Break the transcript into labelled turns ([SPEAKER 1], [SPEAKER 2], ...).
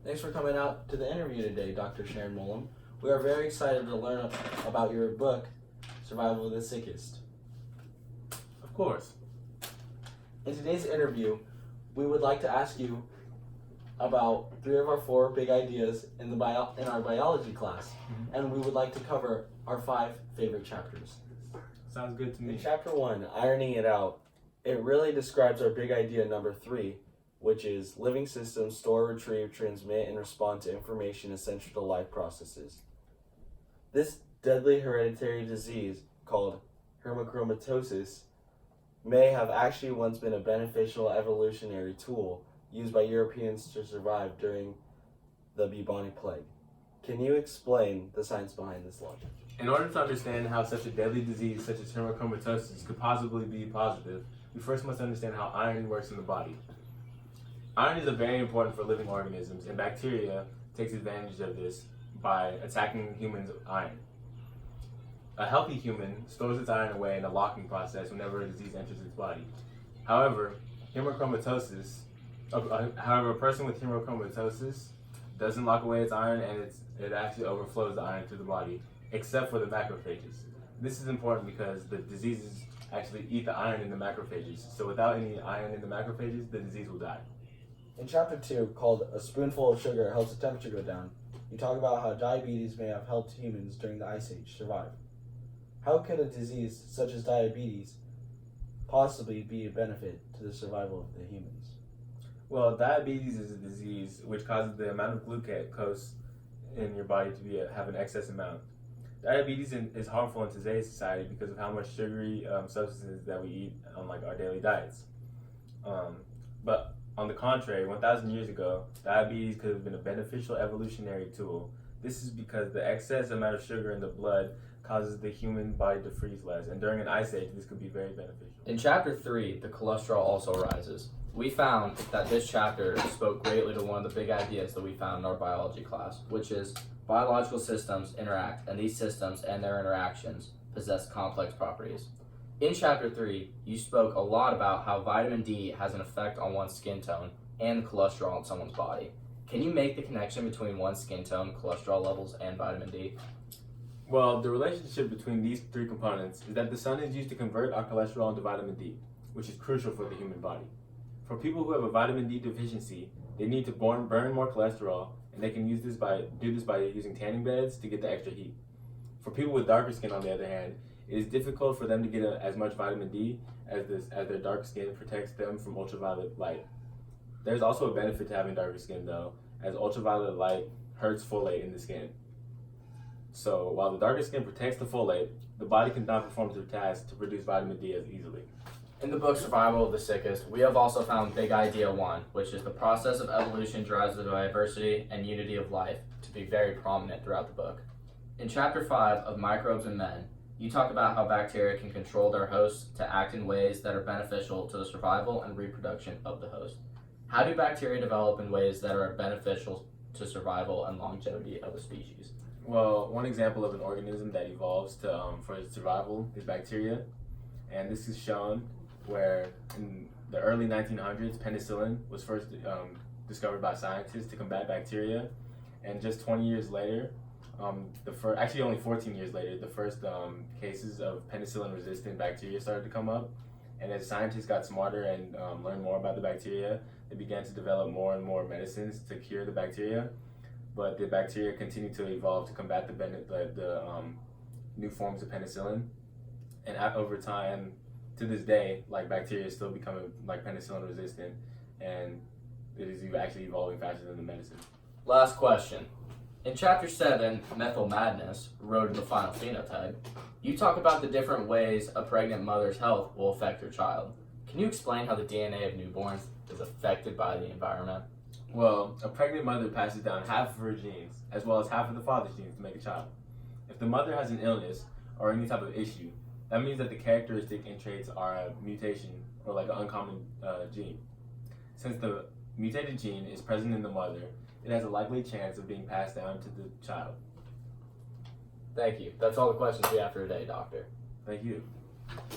[SPEAKER 1] Thanks for coming out to the interview today, Dr. Sharon Moalem. We are very excited to learn about your book, Survival of the Sickest.
[SPEAKER 2] Of course.
[SPEAKER 1] In today's interview, we would like to ask you about 3 of our 4 big ideas in our biology class, and we would like to cover our 5 favorite chapters.
[SPEAKER 2] Sounds good to me.
[SPEAKER 1] In chapter 1, Ironing It Out, it really describes our big idea number 3, which is living systems store, retrieve, transmit, and respond to information essential to life processes. This deadly hereditary disease, called hemochromatosis, may have actually once been a beneficial evolutionary tool used by Europeans to survive during the bubonic plague. Can you explain the science behind this logic?
[SPEAKER 2] In order to understand how such a deadly disease such as hemochromatosis could possibly be positive, we first must understand how iron works in the body. Iron is very important for living organisms, and bacteria takes advantage of this by attacking humans' iron. A healthy human stores its iron away in a locking process whenever a disease enters its body. However, a person with hemochromatosis doesn't lock away its iron, and it actually overflows the iron through the body, except for the macrophages. This is important because the diseases actually eat the iron in the macrophages. So without any iron in the macrophages, the disease will die.
[SPEAKER 1] In chapter 2, called A Spoonful of Sugar Helps the Temperature Go Down, you talk about how diabetes may have helped humans during the Ice Age survive. How could a disease such as diabetes possibly be a benefit to the survival of the humans?
[SPEAKER 2] Well, diabetes is a disease which causes the amount of glucose in your body to have an excess amount. Diabetes is harmful in today's society because of how much sugary substances that we eat on our daily diets. But on the contrary, 1,000 years ago, diabetes could have been a beneficial evolutionary tool. This is because the excess amount of sugar in the blood causes the human body to freeze less, and during an ice age, this could be very beneficial.
[SPEAKER 3] In chapter 3, the cholesterol also rises. We found that this chapter spoke greatly to one of the big ideas that we found in our biology class, which is biological systems interact, and these systems and their interactions possess complex properties. In chapter 3, you spoke a lot about how vitamin D has an effect on one's skin tone and cholesterol in someone's body. Can you make the connection between one's skin tone, cholesterol levels, and vitamin D?
[SPEAKER 2] Well, the relationship between these 3 components is that the sun is used to convert our cholesterol into vitamin D, which is crucial for the human body. For people who have a vitamin D deficiency, they need to burn more cholesterol, and they can do this by using tanning beds to get the extra heat. For people with darker skin, on the other hand, it is difficult for them to get as much vitamin D as their dark skin protects them from ultraviolet light. There's also a benefit to having darker skin though, as ultraviolet light hurts folate in the skin. So while the darker skin protects the folate, the body cannot perform their task to produce vitamin D as easily.
[SPEAKER 3] In the book Survival of the Sickest, we have also found Big Idea 1, which is the process of evolution drives the diversity and unity of life, to be very prominent throughout the book. In chapter 5 of Microbes and Men, you talk about how bacteria can control their hosts to act in ways that are beneficial to the survival and reproduction of the host. How do bacteria develop in ways that are beneficial to survival and longevity of a species?
[SPEAKER 2] Well, one example of an organism that evolves for its survival is bacteria, and this is shown where in the early 1900s, penicillin was first discovered by scientists to combat bacteria, and just 20 years later, actually only 14 years later, the first cases of penicillin-resistant bacteria started to come up. And as scientists got smarter and learned more about the bacteria, they began to develop more and more medicines to cure the bacteria. But the bacteria continued to evolve to combat the new forms of penicillin. And over time, to this day, bacteria is still becoming penicillin-resistant, and it is actually evolving faster than the medicine.
[SPEAKER 3] Last question. In chapter 7, Methyl Madness, Road to the Final Phenotype, you talk about the different ways a pregnant mother's health will affect her child. Can you explain how the DNA of newborns is affected by the environment?
[SPEAKER 2] Well, a pregnant mother passes down half of her genes, as well as half of the father's genes to make a child. If the mother has an illness or any type of issue, that means that the characteristic and traits are a mutation or an uncommon gene. Since the mutated gene is present in the mother, it has a likely chance of being passed down to the child.
[SPEAKER 3] Thank you. That's all the questions we have for today, Doctor.
[SPEAKER 2] Thank you.